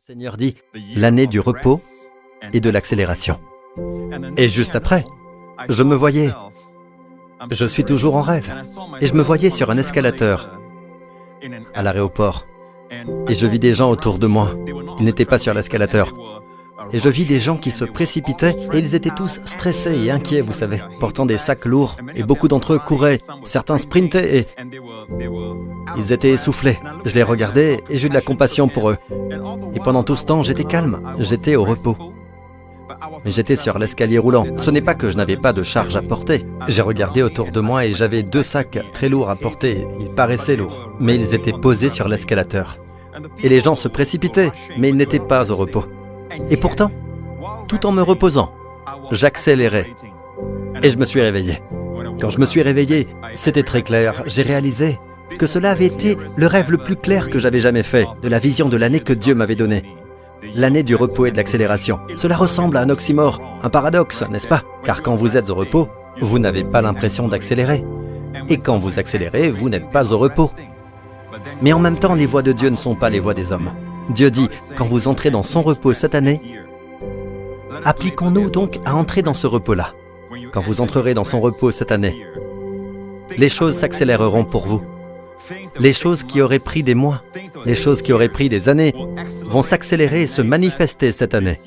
Seigneur dit, l'année du repos et de l'accélération. Et juste après, je me voyais, je suis toujours en rêve, et je me voyais sur un escalateur à l'aéroport. Et je vis des gens autour de moi, ils n'étaient pas sur l'escalateur. Et je vis des gens qui se précipitaient, et ils étaient tous stressés et inquiets, vous savez, portant des sacs lourds, et beaucoup d'entre eux couraient, certains sprintaient, et ils étaient essoufflés. Je les regardais, et j'eus de la compassion pour eux. Et pendant tout ce temps, j'étais calme, j'étais au repos. Mais j'étais sur l'escalier roulant. Ce n'est pas que je n'avais pas de charge à porter. J'ai regardé autour de moi et j'avais 2 sacs très lourds à porter. Ils paraissaient lourds, mais ils étaient posés sur l'escalateur. Et les gens se précipitaient, mais ils n'étaient pas au repos. Et pourtant, tout en me reposant, j'accélérais. Et je me suis réveillé. Quand je me suis réveillé, c'était très clair. J'ai réalisé que cela avait été le rêve le plus clair que j'avais jamais fait, de la vision de l'année que Dieu m'avait donnée. L'année du repos et de l'accélération. Cela ressemble à un oxymore, un paradoxe, n'est-ce pas? Car quand vous êtes au repos, vous n'avez pas l'impression d'accélérer. Et quand vous accélérez, vous n'êtes pas au repos. Mais en même temps, les voies de Dieu ne sont pas les voies des hommes. Dieu dit, quand vous entrez dans son repos cette année, appliquons-nous donc à entrer dans ce repos-là. Quand vous entrerez dans son repos cette année, les choses s'accéléreront pour vous. Les choses qui auraient pris des mois, les choses qui auraient pris des années, vont s'accélérer et se manifester cette année.